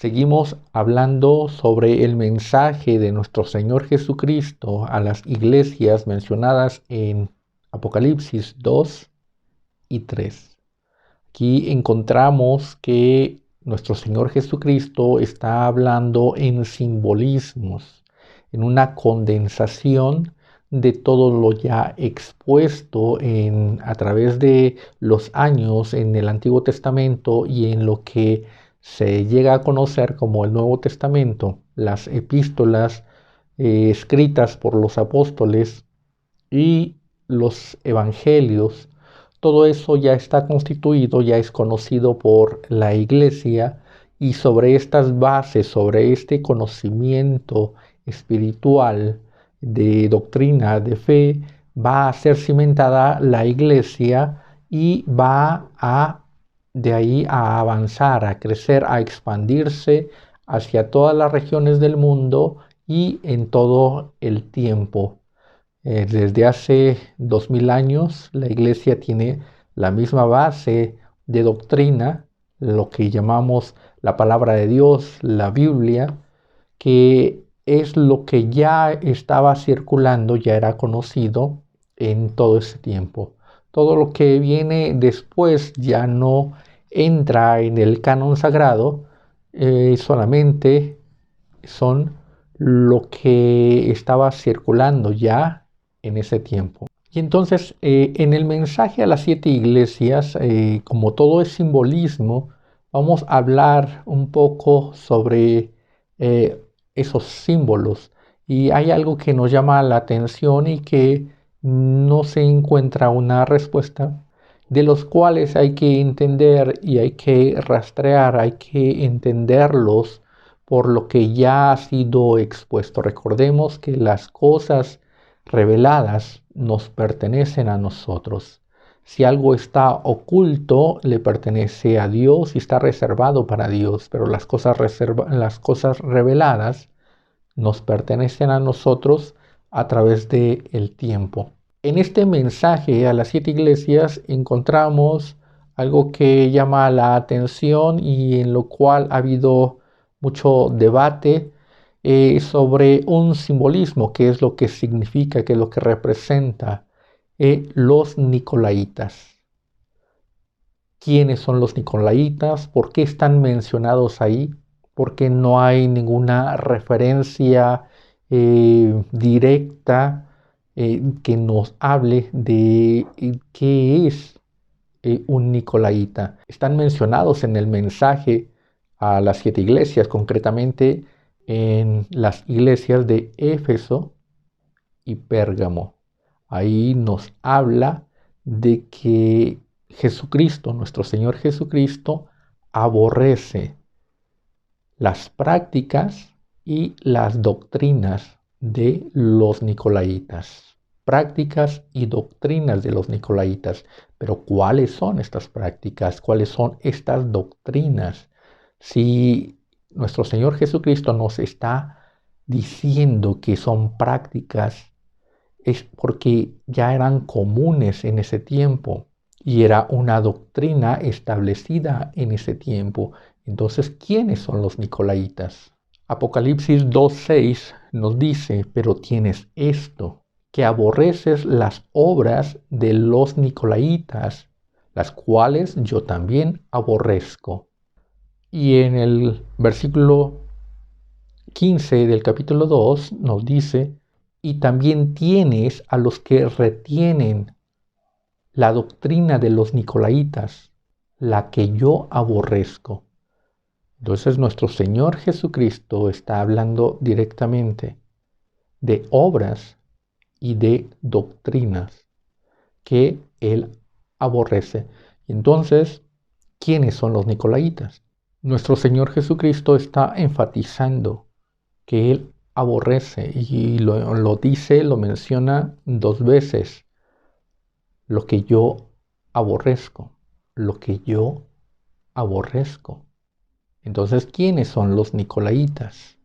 Seguimos hablando sobre el mensaje de nuestro Señor Jesucristo a las iglesias mencionadas en Apocalipsis 2 y 3. Aquí encontramos que nuestro Señor Jesucristo está hablando en simbolismos, en una condensación de todo lo ya expuesto a través de los años en el Antiguo Testamento y en lo que se llega a conocer como el Nuevo Testamento, las epístolas escritas por los apóstoles y los evangelios. Todo eso ya está constituido, ya es conocido por la iglesia, y sobre estas bases, sobre este conocimiento espiritual de doctrina, de fe, va a ser cimentada la iglesia y va de ahí a avanzar, a crecer, a expandirse hacia todas las regiones del mundo y en todo el tiempo. Desde hace 2000 años la iglesia tiene la misma base de doctrina, lo que llamamos la palabra de Dios, la Biblia, que es lo que ya estaba circulando, ya era conocido en todo ese tiempo. Todo lo que viene después ya no entra en el canon sagrado, solamente son lo que estaba circulando ya en ese tiempo. Y entonces en el mensaje a las 7 iglesias, como todo es simbolismo, vamos a hablar un poco sobre esos símbolos. Y hay algo que nos llama la atención y que no se encuentra una respuesta, de los cuales hay que entender y hay que rastrear, hay que entenderlos por lo que ya ha sido expuesto. Recordemos que las cosas reveladas nos pertenecen a nosotros. Si algo está oculto, le pertenece a Dios y está reservado para Dios, pero las cosas reveladas nos pertenecen a nosotros a través del tiempo. En este mensaje a las 7 iglesias encontramos algo que llama la atención y en lo cual ha habido mucho debate sobre un simbolismo, qué es lo que significa, qué es lo que representa los Nicolaitas. ¿Quiénes son los Nicolaitas? ¿Por qué están mencionados ahí? Porque no hay ninguna referencia directa que nos hable de qué es un Nicolaita. Están mencionados en el mensaje a las 7 iglesias, concretamente en las iglesias de Éfeso y Pérgamo. Ahí nos habla de que Jesucristo, nuestro Señor Jesucristo, aborrece las prácticas y las doctrinas de los Nicolaitas. Prácticas y doctrinas de los Nicolaitas. Pero ¿cuáles son estas prácticas? ¿Cuáles son estas doctrinas? Si nuestro Señor Jesucristo nos está diciendo que son prácticas, es porque ya eran comunes en ese tiempo y era una doctrina establecida en ese tiempo. Entonces, ¿quiénes son los Nicolaitas? Apocalipsis 2:6 nos dice: pero tienes esto, que aborreces las obras de los Nicolaitas, las cuales yo también aborrezco. Y en el versículo 15 del capítulo 2 nos dice: y también tienes a los que retienen la doctrina de los Nicolaitas, la que yo aborrezco. Entonces nuestro Señor Jesucristo está hablando directamente de obras y de doctrinas que Él aborrece. Entonces, ¿quiénes son los Nicolaitas? Nuestro Señor Jesucristo está enfatizando que Él aborrece y lo dice, lo menciona 2 veces. Lo que yo aborrezco, lo que yo aborrezco. Entonces, ¿quiénes son los Nicolaitas?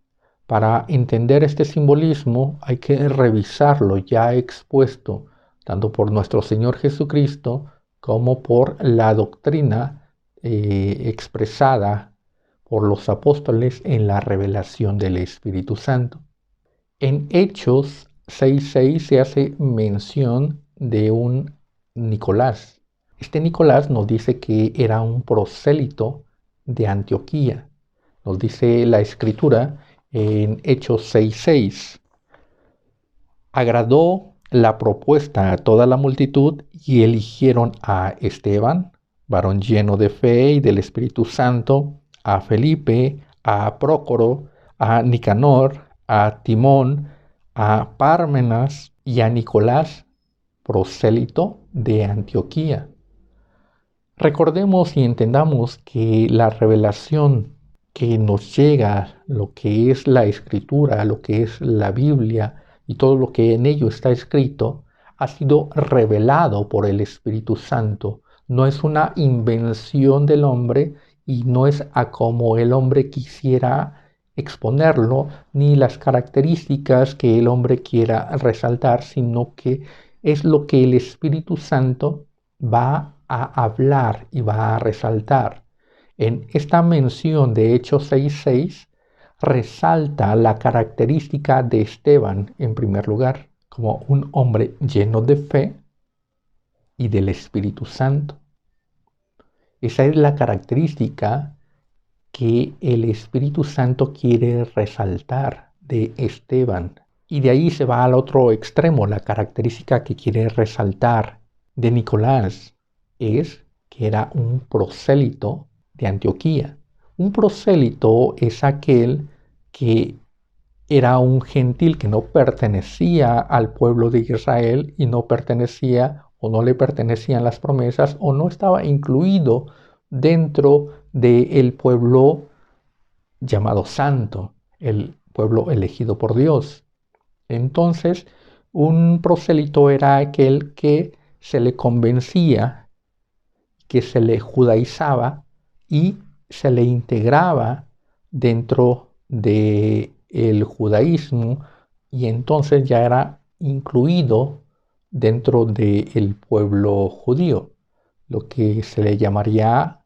Para entender este simbolismo hay que revisarlo ya expuesto tanto por nuestro Señor Jesucristo como por la doctrina expresada por los apóstoles en la revelación del Espíritu Santo. En Hechos 6:6 se hace mención de un Nicolás. Este Nicolás nos dice que era un prosélito de Antioquía. Nos dice la Escritura en Hechos 6:6. Agradó la propuesta a toda la multitud y eligieron a Esteban, varón lleno de fe y del Espíritu Santo, a Felipe, a Prócoro, a Nicanor, a Timón, a Pármenas y a Nicolás, prosélito de Antioquía. Recordemos y entendamos que la revelación que nos llega, lo que es la Escritura, lo que es la Biblia y todo lo que en ello está escrito, ha sido revelado por el Espíritu Santo. No es una invención del hombre y no es a como el hombre quisiera exponerlo, ni las características que el hombre quiera resaltar, sino que es lo que el Espíritu Santo va a hablar y va a resaltar. En esta mención de Hechos 6:6 resalta la característica de Esteban en primer lugar, como un hombre lleno de fe y del Espíritu Santo. Esa es la característica que el Espíritu Santo quiere resaltar de Esteban. Y de ahí se va al otro extremo. La característica que quiere resaltar de Nicolás es que era un prosélito de Antioquía. Un prosélito es aquel que era un gentil que no pertenecía al pueblo de Israel y no pertenecía o no le pertenecían las promesas o no estaba incluido dentro del pueblo llamado santo, el pueblo elegido por Dios. Entonces, un prosélito era aquel que se le convencía, que se le judaizaba y se le integraba dentro del judaísmo y entonces ya era incluido dentro del pueblo judío, lo que se le llamaría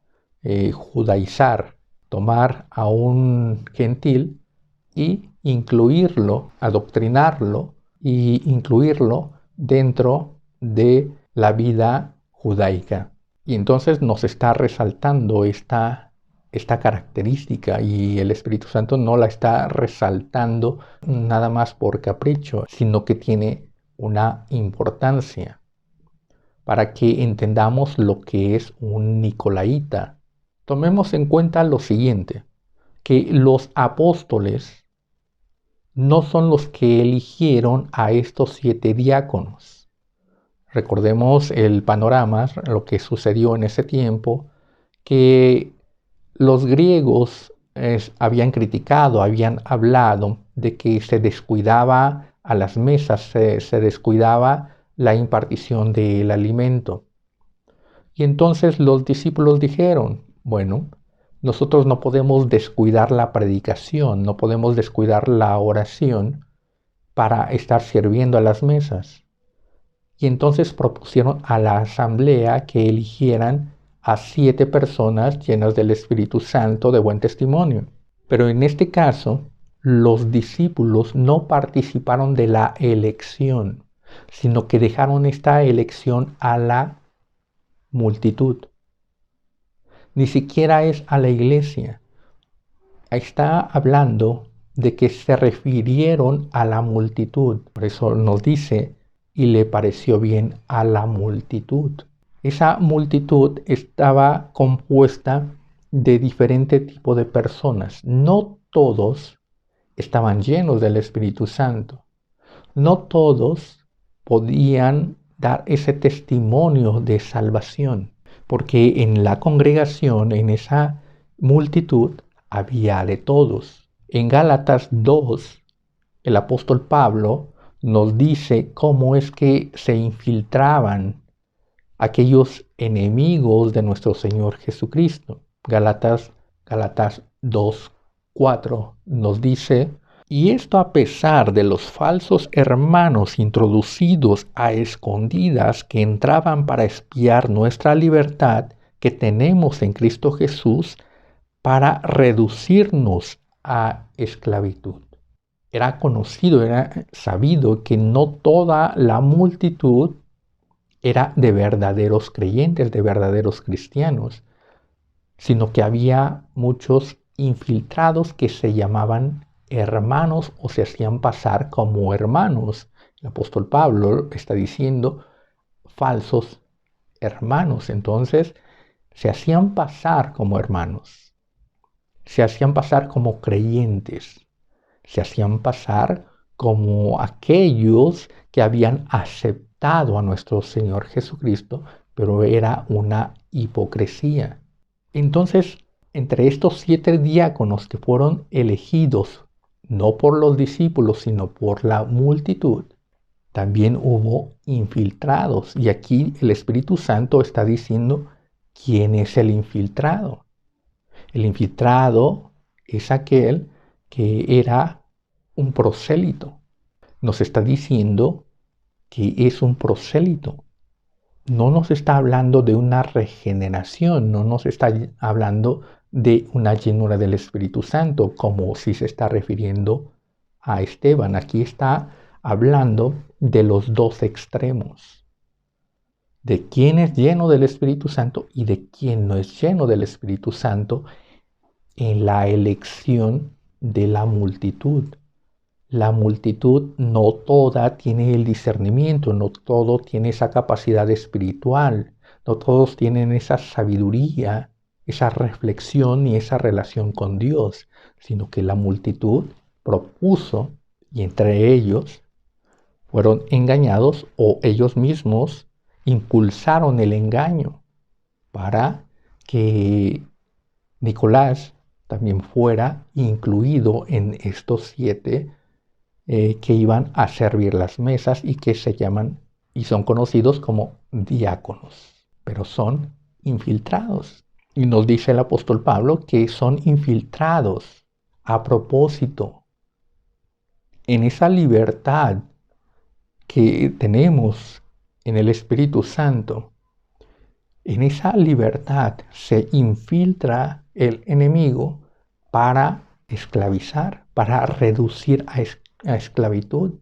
judaizar, tomar a un gentil y incluirlo, adoctrinarlo y incluirlo dentro de la vida judaica. Y entonces nos está resaltando esta característica y el Espíritu Santo no la está resaltando nada más por capricho, sino que tiene una importancia para que entendamos lo que es un nicolaíta. Tomemos en cuenta lo siguiente, que los apóstoles no son los que eligieron a estos 7 diáconos. Recordemos el panorama, lo que sucedió en ese tiempo, que los griegos habían criticado, habían hablado de que se descuidaba a las mesas, se descuidaba la impartición del alimento. Y entonces los discípulos dijeron, bueno, nosotros no podemos descuidar la predicación, no podemos descuidar la oración para estar sirviendo a las mesas. Y entonces propusieron a la asamblea que eligieran a 7 personas llenas del Espíritu Santo de buen testimonio. Pero en este caso, los discípulos no participaron de la elección, sino que dejaron esta elección a la multitud. Ni siquiera es a la iglesia. Está hablando de que se refirieron a la multitud. Por eso nos dice, y le pareció bien a la multitud. Esa multitud estaba compuesta de diferente tipo de personas. No todos estaban llenos del Espíritu Santo. No todos podían dar ese testimonio de salvación, porque en la congregación, en esa multitud, había de todos. En Gálatas 2, el apóstol Pablo nos dice cómo es que se infiltraban aquellos enemigos de nuestro Señor Jesucristo. Gálatas 2:4 nos dice, y esto a pesar de los falsos hermanos introducidos a escondidas que entraban para espiar nuestra libertad que tenemos en Cristo Jesús, para reducirnos a esclavitud. Era conocido, era sabido que no toda la multitud era de verdaderos creyentes, de verdaderos cristianos, sino que había muchos infiltrados que se llamaban hermanos o se hacían pasar como hermanos. El apóstol Pablo está diciendo falsos hermanos. Entonces se hacían pasar como hermanos, se hacían pasar como creyentes, se hacían pasar como aquellos que habían aceptado a nuestro Señor Jesucristo, pero era una hipocresía. Entonces, entre estos 7 diáconos que fueron elegidos, no por los discípulos, sino por la multitud, también hubo infiltrados. Y aquí el Espíritu Santo está diciendo quién es el infiltrado. El infiltrado es aquel que era un prosélito. Nos está diciendo que es un prosélito. No nos está hablando de una regeneración, no nos está hablando de una llenura del Espíritu Santo, como si se está refiriendo a Esteban. Aquí está hablando de los dos extremos, de quién es lleno del Espíritu Santo y de quién no es lleno del Espíritu Santo en la elección de la multitud. La multitud no toda tiene el discernimiento, no todo tiene esa capacidad espiritual, no todos tienen esa sabiduría, esa reflexión y esa relación con Dios, sino que la multitud propuso y entre ellos fueron engañados o ellos mismos impulsaron el engaño para que Nicolás también fuera incluido en estos 7 que iban a servir las mesas y que se llaman y son conocidos como diáconos, pero son infiltrados. Y nos dice el apóstol Pablo que son infiltrados a propósito. En esa libertad que tenemos en el Espíritu Santo, en esa libertad se infiltra el enemigo para esclavizar, para reducir a esclavitud,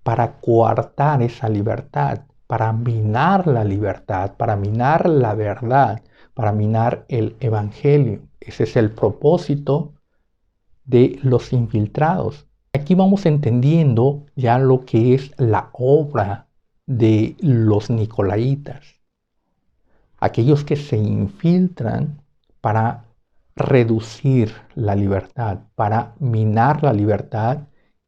para coartar esa libertad, para minar la libertad, para minar la verdad, para minar el evangelio. Ese es el propósito de los infiltrados. Aquí vamos entendiendo ya lo que es la obra de los nicolaitas, aquellos que se infiltran para reducir la libertad, para minar la libertad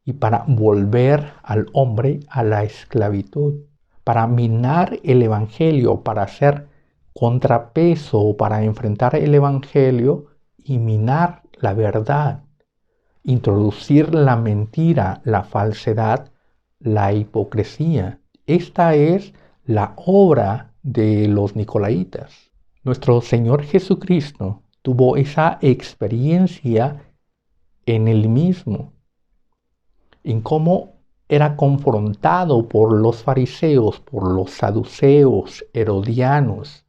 y para volver al hombre a la esclavitud, para minar el evangelio, para hacer contrapeso, para enfrentar el evangelio y minar la verdad, introducir la mentira, la falsedad, la hipocresía. Esta es la obra de los nicolaitas. Nuestro Señor Jesucristo tuvo esa experiencia en él mismo, en cómo era confrontado por los fariseos, por los saduceos, herodianos,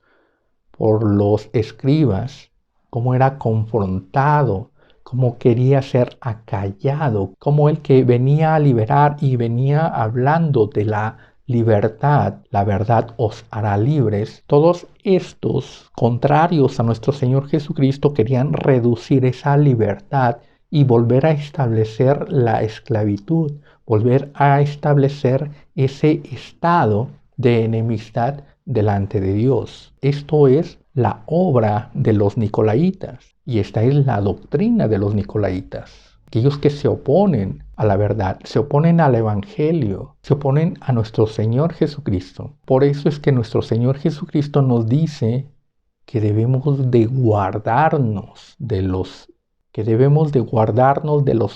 por los escribas, cómo era confrontado, cómo quería ser acallado, como el que venía a liberar y venía hablando de la libertad, la verdad os hará libres. Todos estos contrarios a nuestro Señor Jesucristo querían reducir esa libertad y volver a establecer la esclavitud, volver a establecer ese estado de enemistad delante de Dios. Esto es la obra de los nicolaitas y esta es la doctrina de los nicolaitas. Aquellos que se oponen a la verdad, se oponen al evangelio, se oponen a nuestro Señor Jesucristo. Por eso es que nuestro Señor Jesucristo nos dice que debemos de guardarnos de los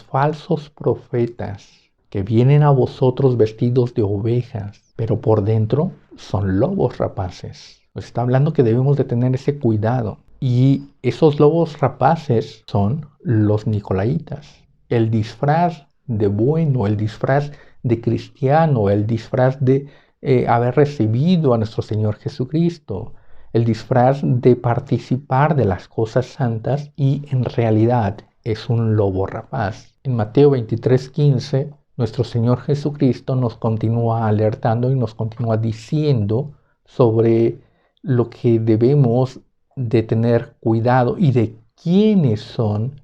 falsos profetas que vienen a vosotros vestidos de ovejas, pero por dentro son lobos rapaces. Nos está hablando que debemos de tener ese cuidado. Y esos lobos rapaces son los nicolaitas. El disfraz de bueno, el disfraz de cristiano, el disfraz de haber recibido a nuestro Señor Jesucristo, el disfraz de participar de las cosas santas y en realidad es un lobo rapaz. En Mateo 23:15, nuestro Señor Jesucristo nos continúa alertando y nos continúa diciendo sobre lo que debemos de tener cuidado y de quiénes son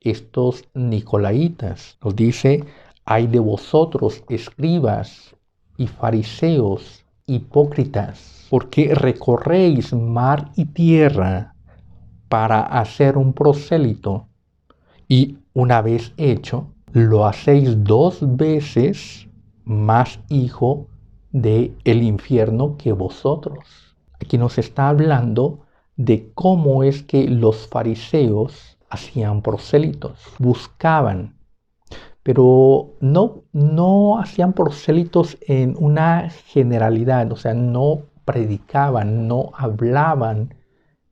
estos nicolaitas. Nos dice: hay de vosotros, escribas y fariseos, hipócritas, porque recorréis mar y tierra para hacer un prosélito, y una vez hecho, lo hacéis 2 veces más hijo del infierno que vosotros. Aquí nos está hablando de cómo es que los fariseos hacían prosélitos, buscaban, pero no hacían prosélitos en una generalidad, o sea, no predicaban, no hablaban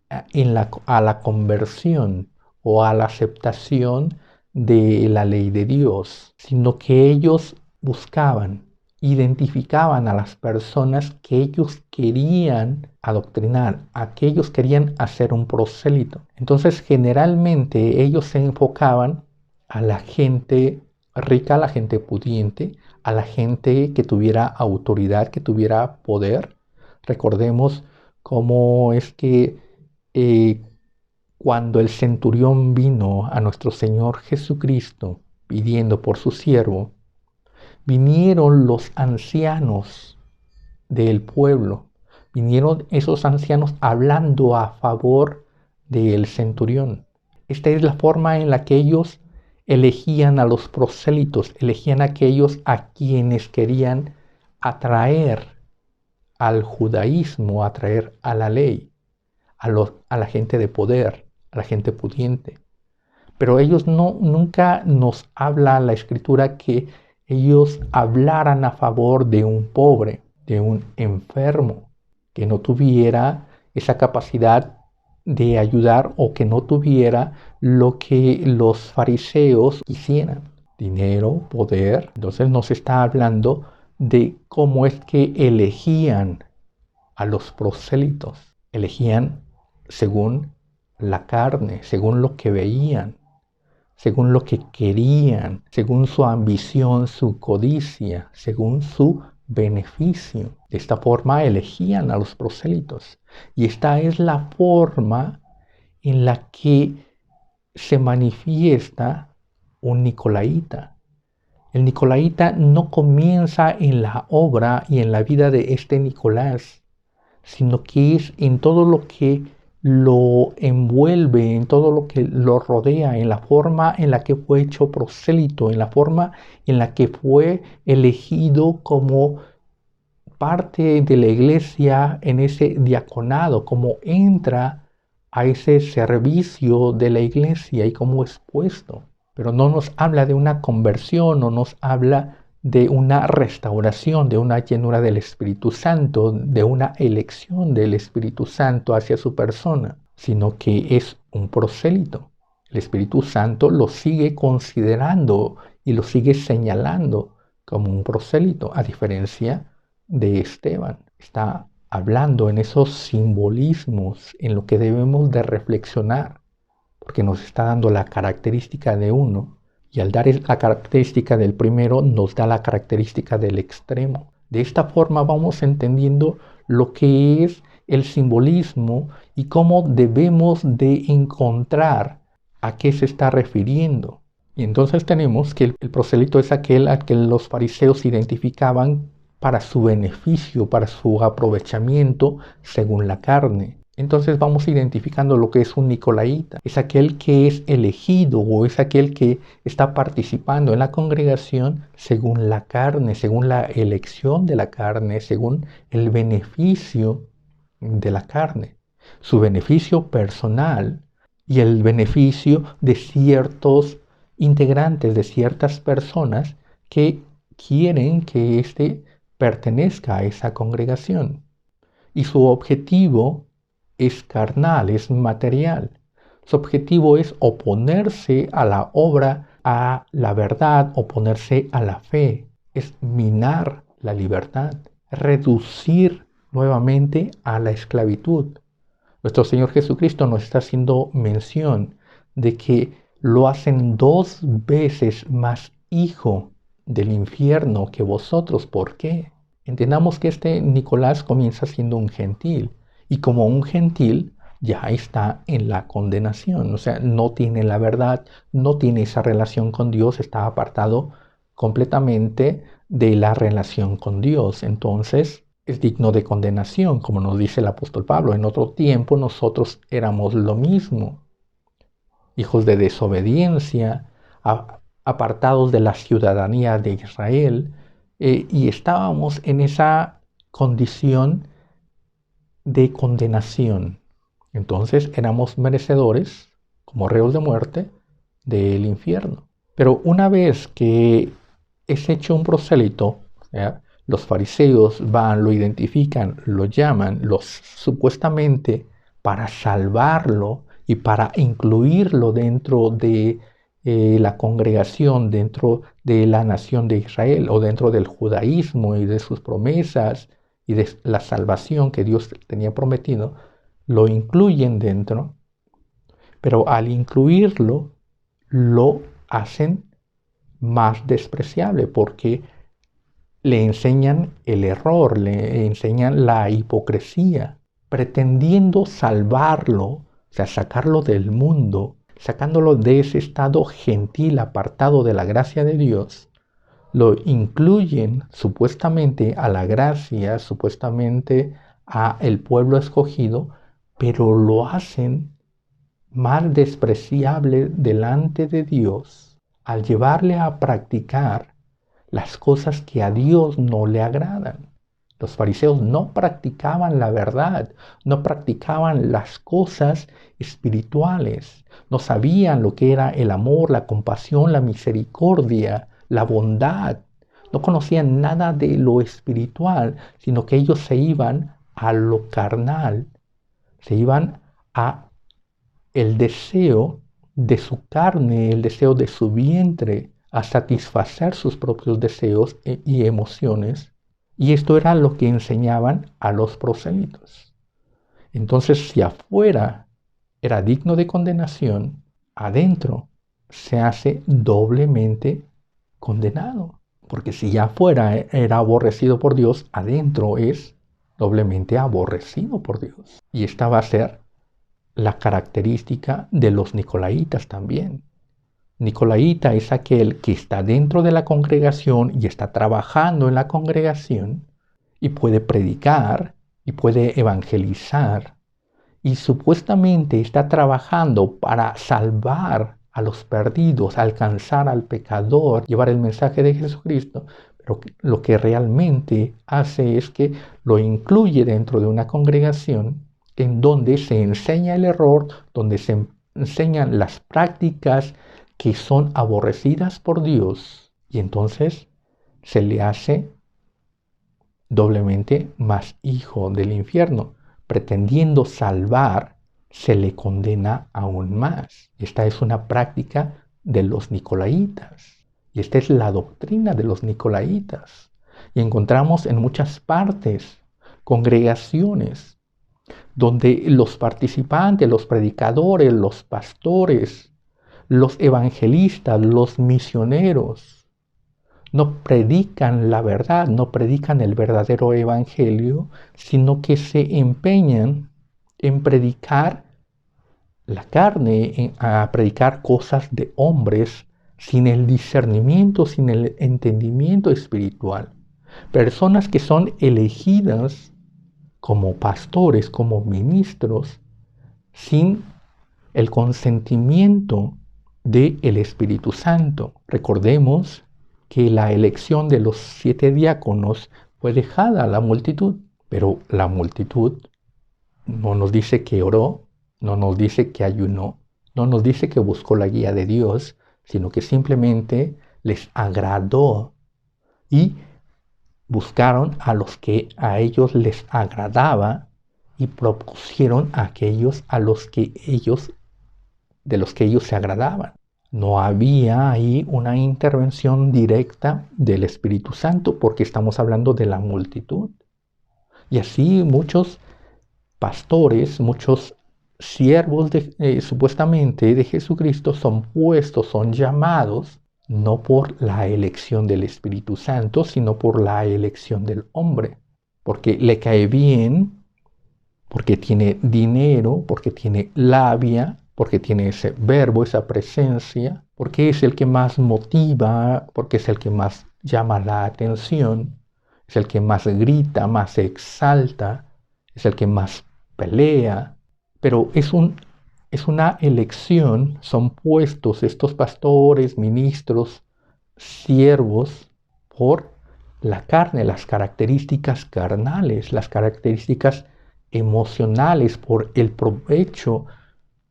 a la conversión o a la aceptación de la ley de Dios, sino que ellos buscaban, identificaban a las personas que ellos querían adoctrinar, a que ellos querían hacer un prosélito. Entonces, generalmente ellos se enfocaban a la gente rica, a la gente pudiente, a la gente que tuviera autoridad, que tuviera poder. Recordemos cómo es que cuando el centurión vino a nuestro Señor Jesucristo pidiendo por su siervo, vinieron los ancianos del pueblo, vinieron esos ancianos hablando a favor del centurión. Esta es la forma en la que ellos elegían a los prosélitos, elegían a aquellos a quienes querían atraer al judaísmo, atraer a la ley, a la gente de poder, a la gente pudiente. Pero ellos nunca nos habla la Escritura que ellos hablaran a favor de un pobre, de un enfermo, que no tuviera esa capacidad de ayudar o que no tuviera lo que los fariseos quisieran: dinero, poder. Entonces nos está hablando de cómo es que elegían a los prosélitos. Elegían según la carne, según lo que veían, según lo que querían, según su ambición, su codicia, según su beneficio. De esta forma elegían a los prosélitos. Y esta es la forma en la que se manifiesta un nicolaíta. El nicolaíta no comienza en la obra y en la vida de este Nicolás, sino que es en todo lo que lo envuelve, en todo lo que lo rodea, en la forma en la que fue hecho prosélito, en la forma en la que fue elegido como parte de la iglesia en ese diaconado, como entra a ese servicio de la iglesia y cómo es puesto. Pero no nos habla de una conversión, no nos habla de una restauración, de una llenura del Espíritu Santo, de una elección del Espíritu Santo hacia su persona, sino que es un prosélito. El Espíritu Santo lo sigue considerando y lo sigue señalando como un prosélito, a diferencia de Esteban. Está hablando en esos simbolismos, en lo que debemos de reflexionar, porque nos está dando la característica de uno, y al dar la característica del primero, nos da la característica del extremo. De esta forma vamos entendiendo lo que es el simbolismo y cómo debemos de encontrar a qué se está refiriendo. Y entonces tenemos que el prosélito es aquel al que los fariseos identificaban para su beneficio, para su aprovechamiento según la carne. Entonces vamos identificando lo que es un nicolaíta. Es aquel que es elegido o es aquel que está participando en la congregación según la carne, según la elección de la carne, según el beneficio de la carne. Su beneficio personal y el beneficio de ciertos integrantes, de ciertas personas que quieren que éste pertenezca a esa congregación. Y su objetivo es carnal, es material. Su objetivo es oponerse a la obra, a la verdad, oponerse a la fe. Es minar la libertad, reducir nuevamente a la esclavitud. Nuestro Señor Jesucristo nos está haciendo mención de que lo hacen 2 veces más hijo del infierno que vosotros. ¿Por qué? Entendamos que este Nicolás comienza siendo un gentil y como un gentil ya está en la condenación, o sea, no tiene la verdad, no tiene esa relación con Dios, está apartado completamente de la relación con Dios. Entonces es digno de condenación, como nos dice el apóstol Pablo. En otro tiempo nosotros éramos lo mismo, hijos de desobediencia, apartados de la ciudadanía de Israel, y estábamos en esa condición de condenación. Entonces éramos merecedores, como reos de muerte, del infierno. Pero una vez que es hecho un prosélito, ¿ya? Los fariseos van, lo identifican, lo llaman, supuestamente para salvarlo y para incluirlo dentro de la congregación, dentro de la nación de Israel o dentro del judaísmo y de sus promesas y de la salvación que Dios tenía prometido, lo incluyen dentro, pero al incluirlo, lo hacen más despreciable porque le enseñan el error, le enseñan la hipocresía, pretendiendo salvarlo, o sea, sacarlo del mundo, sacándolo de ese estado gentil apartado de la gracia de Dios. Lo incluyen supuestamente a la gracia, supuestamente a el pueblo escogido, pero lo hacen más despreciable delante de Dios al llevarle a practicar las cosas que a Dios no le agradan. Los fariseos no practicaban la verdad, no practicaban las cosas espirituales, no sabían lo que era el amor, la compasión, la misericordia, la bondad. No conocían nada de lo espiritual, sino que ellos se iban a lo carnal, se iban a el deseo de su carne, el deseo de su vientre, a satisfacer sus propios deseos y emociones. Y esto era lo que enseñaban a los prosélitos. Entonces, si afuera era digno de condenación, adentro se hace doblemente condenado. Porque si ya afuera era aborrecido por Dios, adentro es doblemente aborrecido por Dios. Y esta va a ser la característica de los nicolaítas también. Nicolaíta es aquel que está dentro de la congregación y está trabajando en la congregación y puede predicar y puede evangelizar y supuestamente está trabajando para salvar a los perdidos, alcanzar al pecador, llevar el mensaje de Jesucristo, pero lo que realmente hace es que lo incluye dentro de una congregación en donde se enseña el error, donde se enseñan las prácticas que son aborrecidas por Dios, y entonces se le hace doblemente más hijo del infierno. Pretendiendo salvar, se le condena aún más. Esta es una práctica de los nicolaítas, y esta es la doctrina de los nicolaítas. Y encontramos en muchas partes congregaciones donde los participantes, los predicadores, los pastores, los evangelistas, los misioneros, no predican la verdad, no predican el verdadero evangelio, sino que se empeñan en predicar la carne, a predicar cosas de hombres sin el discernimiento, sin el entendimiento espiritual. Personas que son elegidas como pastores, como ministros, sin el consentimiento del Espíritu Santo. Recordemos que la elección de los 7 diáconos fue dejada a la multitud, pero la multitud no nos dice que oró, no nos dice que ayunó, no nos dice que buscó la guía de Dios, sino que simplemente les agradó y buscaron a los que a ellos les agradaba y propusieron a aquellos de los que ellos se agradaban. No había ahí una intervención directa del Espíritu Santo porque estamos hablando de la multitud. Y así muchos pastores, muchos siervos supuestamente de Jesucristo son puestos, son llamados, no por la elección del Espíritu Santo, sino por la elección del hombre, porque le cae bien, porque tiene dinero, porque tiene labia, porque tiene ese verbo, esa presencia, porque es el que más motiva, porque es el que más llama la atención, es el que más grita, más exalta, es el que más pelea, pero es una elección, son puestos estos pastores, ministros, siervos por la carne, las características carnales, las características emocionales, por el provecho,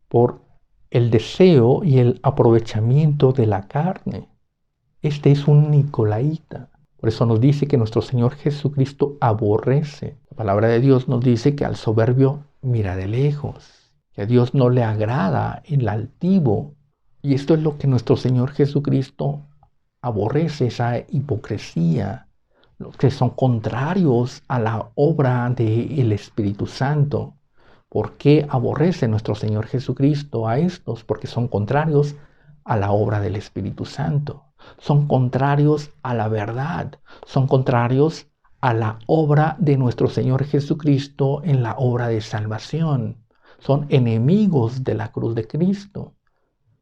por el deseo y el aprovechamiento de la carne. Este es un nicolaíta. Por eso nos dice que nuestro Señor Jesucristo aborrece. La palabra de Dios nos dice que al soberbio mira de lejos, que a Dios no le agrada el altivo. Y esto es lo que nuestro Señor Jesucristo aborrece, esa hipocresía, los que son contrarios a la obra del Espíritu Santo. ¿Por qué aborrece nuestro Señor Jesucristo a estos? Porque son contrarios a la obra del Espíritu Santo. Son contrarios a la verdad. Son contrarios a la obra de nuestro Señor Jesucristo en la obra de salvación. Son enemigos de la cruz de Cristo.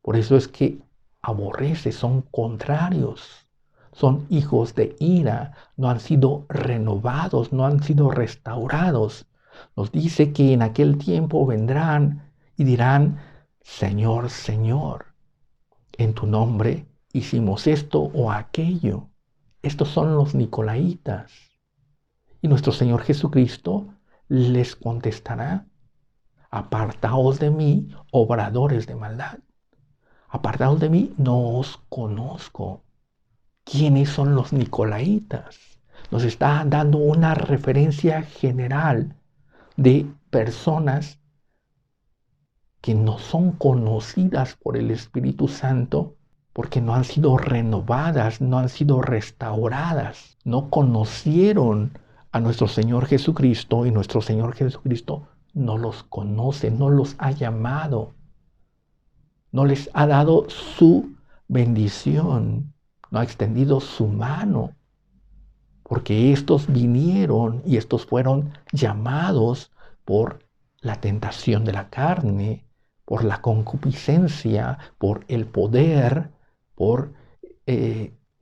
Por eso es que aborrece, son contrarios. Son hijos de ira, no han sido renovados, no han sido restaurados. Nos dice que en aquel tiempo vendrán y dirán, Señor, Señor, en tu nombre hicimos esto o aquello. Estos son los nicolaítas. Y nuestro Señor Jesucristo les contestará, apartaos de mí, obradores de maldad. Apartaos de mí, no os conozco. ¿Quiénes son los nicolaítas? Nos está dando una referencia general de personas que no son conocidas por el Espíritu Santo porque no han sido renovadas, no han sido restauradas, no conocieron a nuestro Señor Jesucristo y nuestro Señor Jesucristo no los conoce, no los ha llamado, no les ha dado su bendición, no ha extendido su mano, porque estos vinieron y estos fueron llamados por la tentación de la carne, por la concupiscencia, por el poder, por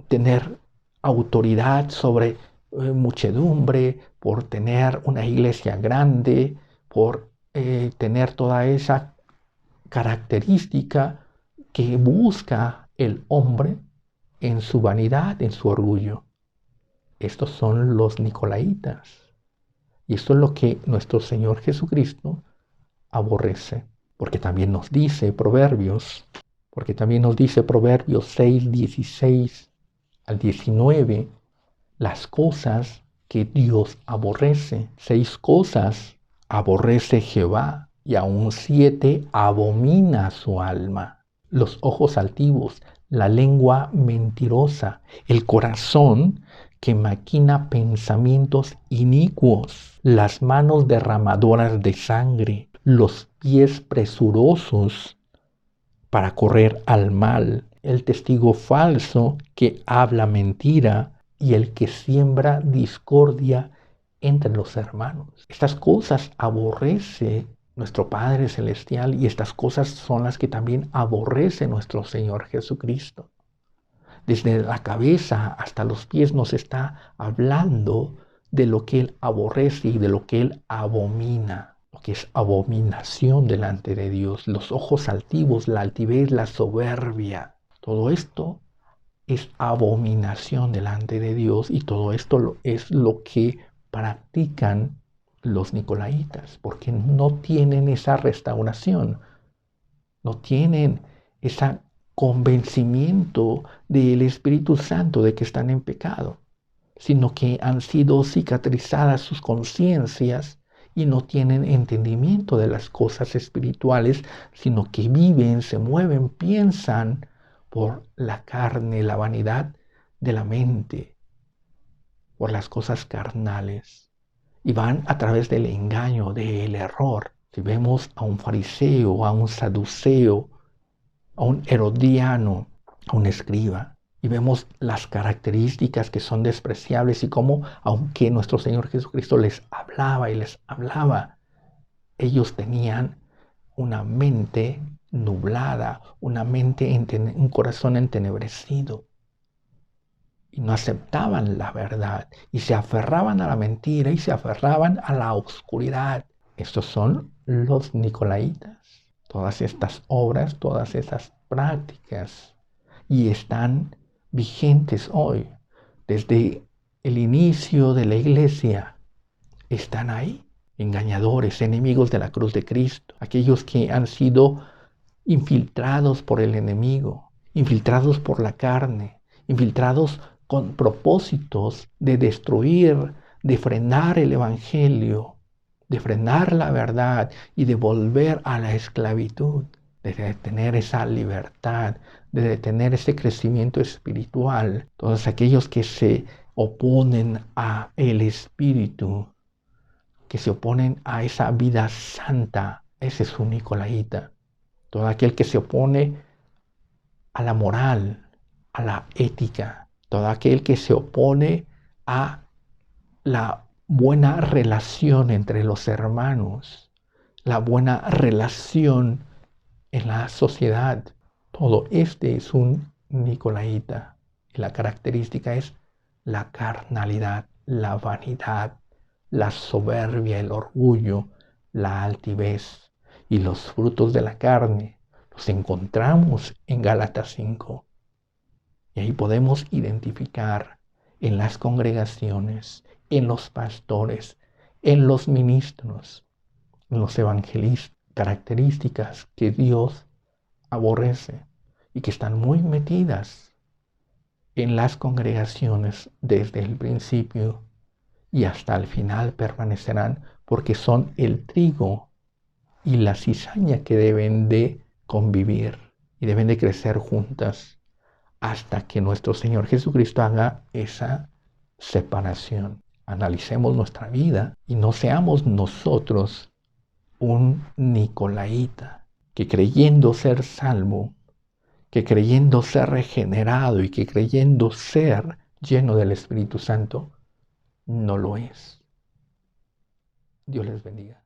tener autoridad sobre muchedumbre, por tener una iglesia grande, por tener toda esa característica que busca el hombre en su vanidad, en su orgullo. Estos son los nicolaítas. Y esto es lo que nuestro Señor Jesucristo aborrece. Porque también nos dice Proverbios 6, 16 al 19, las cosas que Dios aborrece. 6 cosas aborrece Jehová y aún 7 abomina su alma. Los ojos altivos, la lengua mentirosa, el corazón que maquina pensamientos inicuos, las manos derramadoras de sangre, los pies presurosos para correr al mal, el testigo falso que habla mentira y el que siembra discordia entre los hermanos. Estas cosas aborrece nuestro Padre Celestial y estas cosas son las que también aborrece nuestro Señor Jesucristo. Desde la cabeza hasta los pies nos está hablando de lo que Él aborrece y de lo que Él abomina, lo que es abominación delante de Dios, los ojos altivos, la altivez, la soberbia. Todo esto es abominación delante de Dios y todo esto es lo que practican los nicolaítas, porque no tienen esa restauración, no tienen ese convencimiento del Espíritu Santo de que están en pecado, sino que han sido cicatrizadas sus conciencias y no tienen entendimiento de las cosas espirituales, sino que viven, se mueven, piensan por la carne, la vanidad de la mente, por las cosas carnales. y van a través del engaño, del error. Si vemos a un fariseo, a un saduceo, a un herodiano, a un escriba, y vemos las características que son despreciables y cómo, aunque nuestro Señor Jesucristo les hablaba y les hablaba, ellos tenían una mente nublada, un corazón entenebrecido, y no aceptaban la verdad, y se aferraban a la mentira, y se aferraban a la oscuridad. Estos son los nicolaitas. Todas estas obras, todas esas prácticas, y están vigentes hoy. Desde el inicio de la iglesia están ahí. Engañadores, enemigos de la cruz de Cristo, aquellos que han sido infiltrados por el enemigo, infiltrados por la carne, infiltrados con propósitos de destruir, de frenar el evangelio, de frenar la verdad y de volver a la esclavitud, de detener esa libertad, de detener ese crecimiento espiritual. Todos aquellos que se oponen a el Espíritu, que se oponen a esa vida santa, ese es un nicolaíta. Todo aquel que se opone a la moral, a la ética, todo aquel que se opone a la buena relación entre los hermanos, la buena relación en la sociedad. Todo este es un nicolaíta. Y la característica es la carnalidad, la vanidad, la soberbia, el orgullo, la altivez. Y los frutos de la carne los encontramos en Gálatas 5. Y ahí podemos identificar en las congregaciones, en los pastores, en los ministros, en los evangelistas, características que Dios aborrece y que están muy metidas en las congregaciones desde el principio y hasta el final permanecerán, porque son el trigo y la cizaña que deben de convivir y deben de crecer juntas hasta que nuestro Señor Jesucristo haga esa separación. Analicemos nuestra vida y no seamos nosotros un nicolaíta que creyendo ser salvo, que creyendo ser regenerado y que creyendo ser lleno del Espíritu Santo, no lo es. Dios les bendiga.